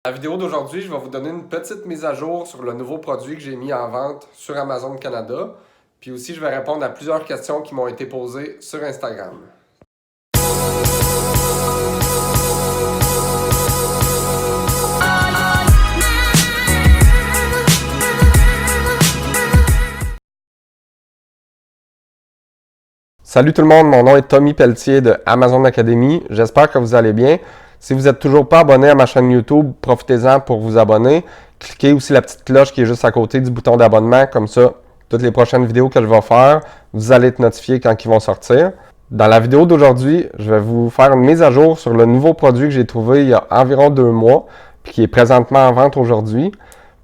Dans la vidéo d'aujourd'hui, je vais vous donner une petite mise à jour sur le nouveau produit que j'ai mis en vente sur Amazon Canada. Puis aussi, je vais répondre à plusieurs questions qui m'ont été posées sur Instagram. Salut tout le monde, mon nom est Tommy Pelletier de Amazon Academy. J'espère que vous allez bien. Si vous n'êtes toujours pas abonné à ma chaîne YouTube, profitez-en pour vous abonner. Cliquez aussi la petite cloche qui est juste à côté du bouton d'abonnement. Comme ça, toutes les prochaines vidéos que je vais faire, vous allez être notifié quand ils vont sortir. Dans la vidéo d'aujourd'hui, je vais vous faire une mise à jour sur le nouveau produit que j'ai trouvé il y a environ 2 mois, puis qui est présentement en vente aujourd'hui.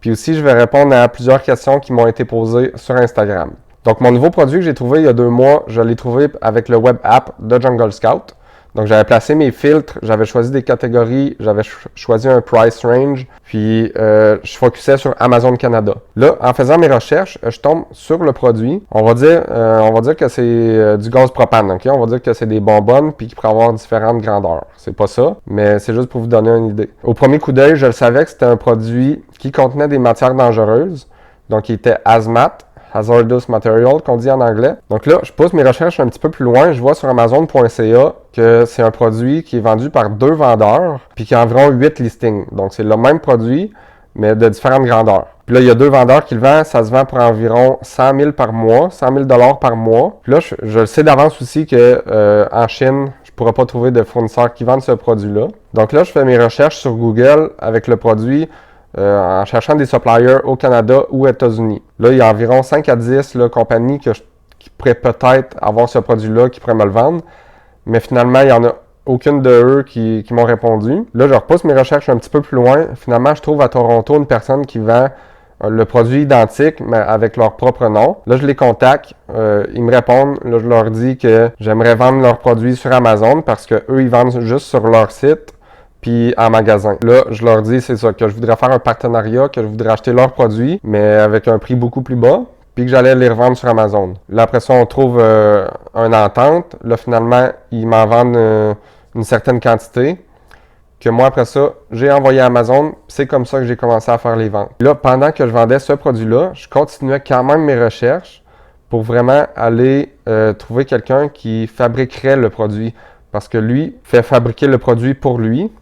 Puis aussi, je vais répondre à plusieurs questions qui m'ont été posées sur Instagram. Donc, mon nouveau produit que j'ai trouvé il y a 2 mois, je l'ai trouvé avec le web app de Jungle Scout. Donc, j'avais placé mes filtres, j'avais choisi des catégories, j'avais choisi un price range, puis je focusais sur Amazon Canada. Là, en faisant mes recherches, je tombe sur le produit. On va dire que c'est du gaz propane, ok? On va dire que c'est des bonbonnes, puis qui pourraient avoir différentes grandeurs. C'est pas ça, mais c'est juste pour vous donner une idée. Au premier coup d'œil, je le savais que c'était un produit qui contenait des matières dangereuses, donc il était hazmat. Hazardous Material, qu'on dit en anglais. Donc là, je pousse mes recherches un petit peu plus loin. Je vois sur Amazon.ca que c'est un produit qui est vendu par 2 vendeurs, puis qui a environ 8 listings. Donc c'est le même produit, mais de différentes grandeurs. Puis là, il y a 2 vendeurs qui le vendent. Ça se vend pour environ 100 000 par mois, 100 000 $ par mois. Puis là, je le sais d'avance aussi que en Chine, je ne pourrai pas trouver de fournisseurs qui vendent ce produit-là. Donc là, je fais mes recherches sur Google avec le produit. En cherchant des suppliers au Canada ou aux États-Unis. Là, il y a environ 5 à 10 compagnies qui pourraient peut-être avoir ce produit-là, qui pourraient me le vendre. Mais finalement, il n'y en a aucune de eux qui m'ont répondu. Là, je repousse mes recherches un petit peu plus loin. Finalement, je trouve à Toronto une personne qui vend le produit identique, mais avec leur propre nom. Là, je les contacte. Ils me répondent. Là, je leur dis que j'aimerais vendre leurs produits sur Amazon parce qu'eux, ils vendent juste sur leur site. Puis en magasin. Là, je leur dis, c'est ça, que je voudrais faire un partenariat, que je voudrais acheter leurs produits, mais avec un prix beaucoup plus bas, puis que j'allais les revendre sur Amazon. Là, après ça, on trouve une entente. Là, finalement, ils m'en vendent une certaine quantité, que moi, après ça, j'ai envoyé à Amazon. C'est comme ça que j'ai commencé à faire les ventes. Là, pendant que je vendais ce produit-là, je continuais quand même mes recherches pour vraiment aller trouver quelqu'un qui fabriquerait le produit. Parce que lui fait fabriquer le produit pour lui.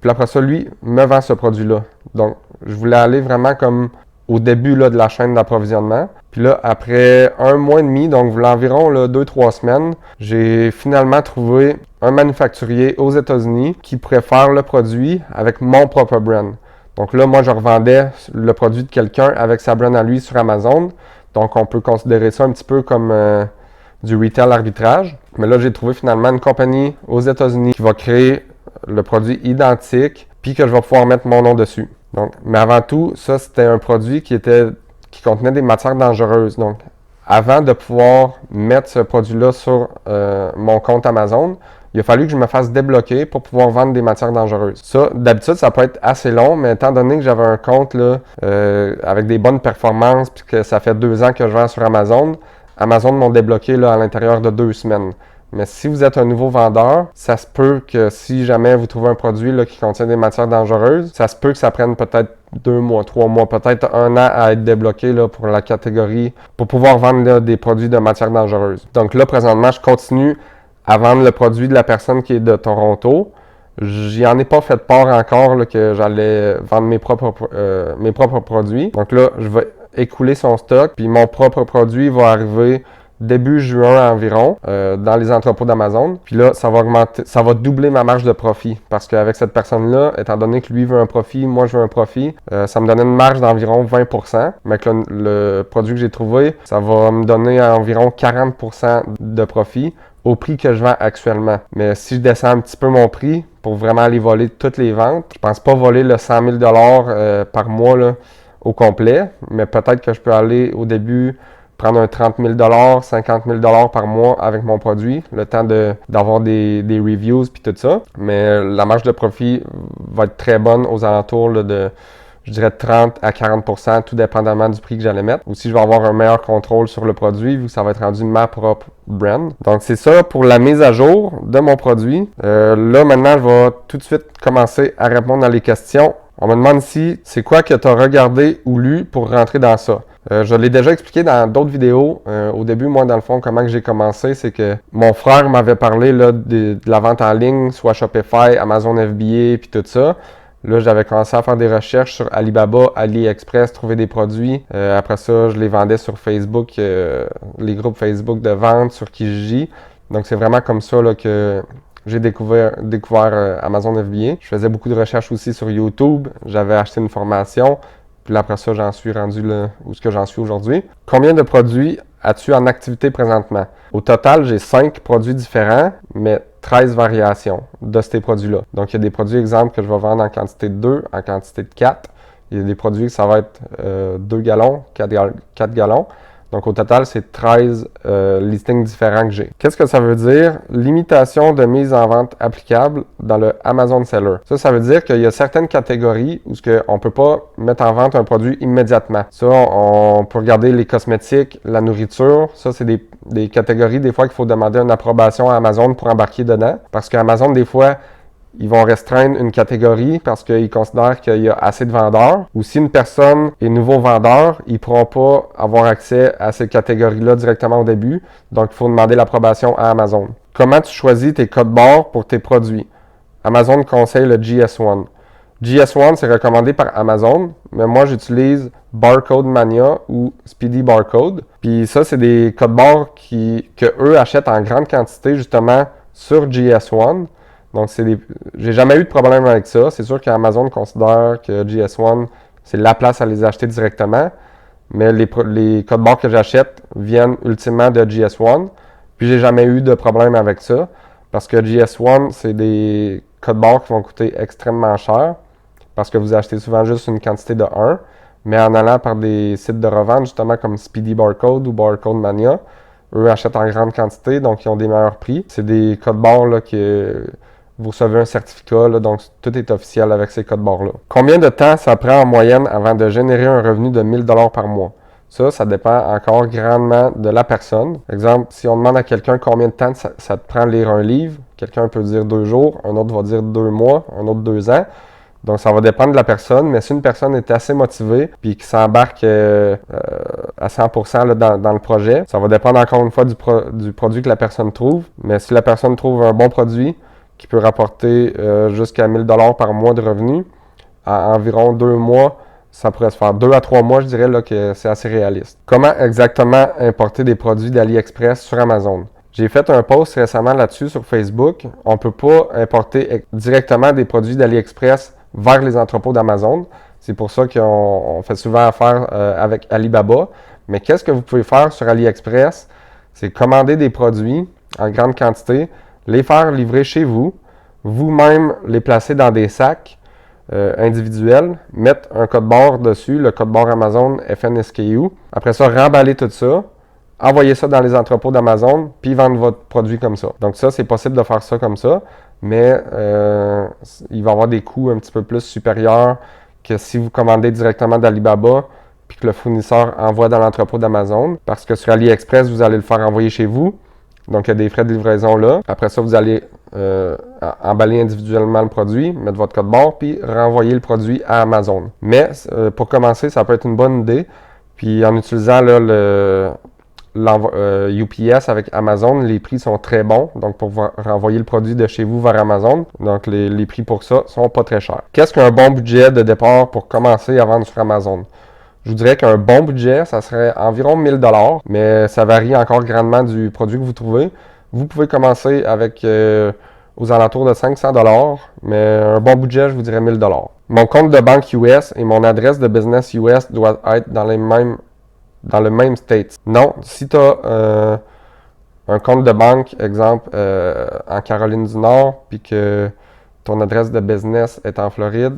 Puis après ça, lui, me vend ce produit-là. Donc, je voulais aller vraiment comme au début là, de la chaîne d'approvisionnement. Puis là, après 1 mois et demi, donc environ 2-3 semaines, j'ai finalement trouvé un manufacturier aux États-Unis qui pourrait faire le produit avec mon propre brand. Donc là, moi, je revendais le produit de quelqu'un avec sa brand à lui sur Amazon. Donc, on peut considérer ça un petit peu comme du retail arbitrage. Mais là, j'ai trouvé finalement une compagnie aux États-Unis qui va créer le produit identique, puis que je vais pouvoir mettre mon nom dessus. Donc, mais avant tout, ça, c'était un produit qui contenait des matières dangereuses. Donc, avant de pouvoir mettre ce produit-là sur mon compte Amazon, il a fallu que je me fasse débloquer pour pouvoir vendre des matières dangereuses. Ça, d'habitude, ça peut être assez long, mais étant donné que j'avais un compte là, avec des bonnes performances, puis que ça fait 2 ans que je vends sur Amazon, Amazon m'ont débloqué là, à l'intérieur de 2 semaines. Mais si vous êtes un nouveau vendeur, ça se peut que si jamais vous trouvez un produit là, qui contient des matières dangereuses, ça se peut que ça prenne peut-être 2 mois, 3 mois, peut-être 1 an à être débloqué là, pour la catégorie, pour pouvoir vendre là, des produits de matières dangereuses. Donc là, présentement, je continue à vendre le produit de la personne qui est de Toronto. J'y en ai pas fait part encore là, que j'allais vendre mes propres produits. Donc là, je vais écouler son stock, puis mon propre produit va arriver début juin environ, dans les entrepôts d'Amazon. Puis là, ça va doubler ma marge de profit. Parce qu'avec cette personne-là, étant donné que lui veut un profit, moi je veux un profit, ça me donnait une marge d'environ 20%. Mais que le produit que j'ai trouvé, ça va me donner environ 40% de profit au prix que je vends actuellement. Mais si je descends un petit peu mon prix pour vraiment aller voler toutes les ventes, je pense pas voler le 100 000 $ par mois là, au complet, mais peut-être que je peux aller au début prendre un 30 000 $, 50 000 $ par mois avec mon produit, le temps d'avoir des reviews puis tout ça. Mais la marge de profit va être très bonne aux alentours là, de, je dirais, 30 à 40%, tout dépendamment du prix que j'allais mettre. Aussi, je vais avoir un meilleur contrôle sur le produit vu que ça va être rendu ma propre brand. Donc, c'est ça pour la mise à jour de mon produit. Là, maintenant, je vais tout de suite commencer à répondre à les questions On me demande ici, c'est quoi que tu as regardé ou lu pour rentrer dans ça? Je l'ai déjà expliqué dans d'autres vidéos. Au début, moi, dans le fond, comment que j'ai commencé, c'est que mon frère m'avait parlé là, de la vente en ligne, soit Shopify, Amazon FBA, puis tout ça. Là, j'avais commencé à faire des recherches sur Alibaba, AliExpress, trouver des produits. Après ça, je les vendais sur Facebook, les groupes Facebook de vente, sur Kijiji. Donc, c'est vraiment comme ça là, que j'ai découvert Amazon FBA. Je faisais beaucoup de recherches aussi sur YouTube. J'avais acheté une formation. Puis là, après ça, j'en suis rendu là où j'en suis aujourd'hui. Combien de produits as-tu en activité présentement? Au total, j'ai 5 produits différents, mais 13 variations de ces produits-là. Donc, il y a des produits, exemple, que je vais vendre en quantité de 2, en quantité de 4. Il y a des produits que ça va être 2 gallons, 4 gallons. Donc, au total, c'est 13 listings différents que j'ai. Qu'est-ce que ça veut dire? Limitation de mise en vente applicable dans le Amazon Seller. Ça veut dire qu'il y a certaines catégories où on ne peut pas mettre en vente un produit immédiatement. Ça, on peut regarder les cosmétiques, la nourriture. Ça, c'est des catégories, des fois, qu'il faut demander une approbation à Amazon pour embarquer dedans. Parce qu'Amazon, des fois, ils vont restreindre une catégorie parce qu'ils considèrent qu'il y a assez de vendeurs. Ou si une personne est nouveau vendeur, ils ne pourront pas avoir accès à ces catégories-là directement au début. Donc, il faut demander l'approbation à Amazon. Comment tu choisis tes codes barres pour tes produits? Amazon conseille le GS1. GS1, c'est recommandé par Amazon, mais moi, j'utilise Barcode Mania ou Speedy Barcode. Puis ça, c'est des codes barres que eux achètent en grande quantité, justement, sur GS1. Donc, j'ai jamais eu de problème avec ça. C'est sûr qu'Amazon considère que GS1, c'est la place à les acheter directement. Mais les codes barres que j'achète viennent ultimement de GS1. Puis, j'ai jamais eu de problème avec ça. Parce que GS1, c'est des codes barres qui vont coûter extrêmement cher. Parce que vous achetez souvent juste une quantité de 1. Mais en allant par des sites de revente, justement comme Speedy Barcode ou Barcode Mania, eux achètent en grande quantité, donc ils ont des meilleurs prix. C'est des codes barres là, que vous recevez un certificat, là, donc tout est officiel avec ces codes barres-là. Combien de temps ça prend en moyenne avant de générer un revenu de 1000 $ par mois? Ça dépend encore grandement de la personne. Exemple, si on demande à quelqu'un combien de temps ça te prend lire un livre, quelqu'un peut dire 2 jours, un autre va dire 2 mois, un autre 2 ans. Donc, ça va dépendre de la personne, mais si une personne est assez motivée puis qui s'embarque à 100% là, dans le projet, ça va dépendre encore une fois du produit que la personne trouve. Mais si la personne trouve un bon produit qui peut rapporter jusqu'à 1000 $ par mois de revenus, en environ 2 mois, ça pourrait se faire 2 à 3 mois, je dirais là, que c'est assez réaliste. Comment exactement importer des produits d'AliExpress sur Amazon? J'ai fait un post récemment là-dessus sur Facebook. On ne peut pas importer directement des produits d'AliExpress vers les entrepôts d'Amazon. C'est pour ça qu'on fait souvent affaire avec Alibaba. Mais qu'est-ce que vous pouvez faire sur AliExpress? C'est commander des produits en grande quantité, les faire livrer chez vous, vous-même les placer dans des sacs individuels, mettre un code barre dessus, le code barre Amazon FNSKU. Après ça, remballer tout ça, envoyer ça dans les entrepôts d'Amazon, puis vendre votre produit comme ça. Donc ça, c'est possible de faire ça comme ça, mais il va y avoir des coûts un petit peu plus supérieurs que si vous commandez directement d'Alibaba, puis que le fournisseur envoie dans l'entrepôt d'Amazon, parce que sur AliExpress, vous allez le faire envoyer chez vous. Donc, il y a des frais de livraison là. Après ça, vous allez emballer individuellement le produit, mettre votre code barre, puis renvoyer le produit à Amazon. Mais pour commencer, ça peut être une bonne idée. Puis en utilisant là, UPS avec Amazon, les prix sont très bons. Donc, pour renvoyer le produit de chez vous vers Amazon, donc les prix pour ça sont pas très chers. Qu'est-ce qu'un bon budget de départ pour commencer à vendre sur Amazon? Je vous dirais qu'un bon budget, ça serait environ 1000 $, mais ça varie encore grandement du produit que vous trouvez. Vous pouvez commencer avec aux alentours de 500 $, mais un bon budget, je vous dirais 1000 $. Mon compte de banque US et mon adresse de business US doivent être dans le même state. Non, si tu as un compte de banque, exemple, en Caroline du Nord, puis que ton adresse de business est en Floride,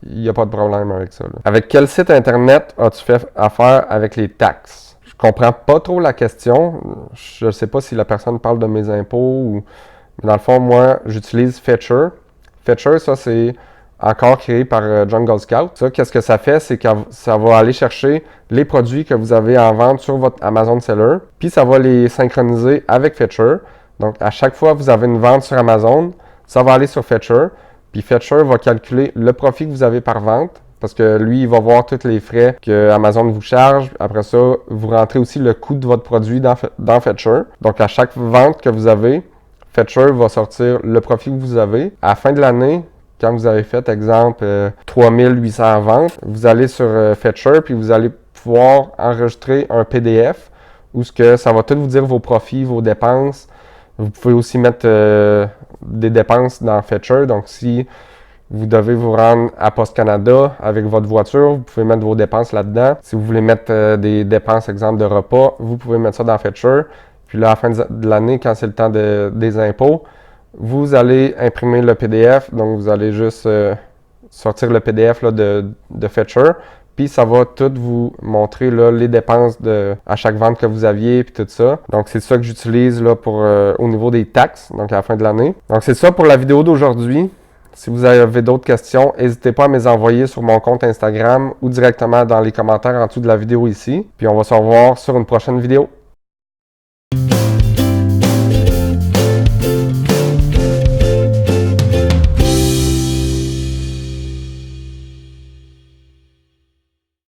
il n'y a pas de problème avec ça. Là. Avec quel site Internet as-tu fait affaire avec les taxes? Je comprends pas trop la question. Je ne sais pas si la personne parle de mes impôts ou... Mais dans le fond, moi, j'utilise Fetcher. Fetcher, ça, c'est encore créé par Jungle Scout. Ça, qu'est-ce que ça fait? C'est que ça va aller chercher les produits que vous avez en vente sur votre Amazon Seller, puis ça va les synchroniser avec Fetcher. Donc, à chaque fois que vous avez une vente sur Amazon, ça va aller sur Fetcher. Puis Fetcher va calculer le profit que vous avez par vente. Parce que lui, il va voir tous les frais que Amazon vous charge. Après ça, vous rentrez aussi le coût de votre produit dans Fetcher. Donc, à chaque vente que vous avez, Fetcher va sortir le profit que vous avez. À la fin de l'année, quand vous avez fait, exemple, 3800 ventes, vous allez sur Fetcher, puis vous allez pouvoir enregistrer un PDF où ça va tout vous dire vos profits, vos dépenses. Vous pouvez aussi mettre des dépenses dans Fetcher. Donc, si vous devez vous rendre à Post Canada avec votre voiture, vous pouvez mettre vos dépenses là-dedans. Si vous voulez mettre des dépenses, exemple, de repas, vous pouvez mettre ça dans Fetcher. Puis là, à la fin de l'année, quand c'est le temps des impôts, vous allez imprimer le PDF. Donc, vous allez juste sortir le PDF là, de Fetcher. Puis, ça va tout vous montrer là, les dépenses à chaque vente que vous aviez, puis tout ça. Donc, c'est ça que j'utilise là, au niveau des taxes, donc à la fin de l'année. Donc, c'est ça pour la vidéo d'aujourd'hui. Si vous avez d'autres questions, n'hésitez pas à me les envoyer sur mon compte Instagram ou directement dans les commentaires en dessous de la vidéo ici. Puis on va se revoir sur une prochaine vidéo.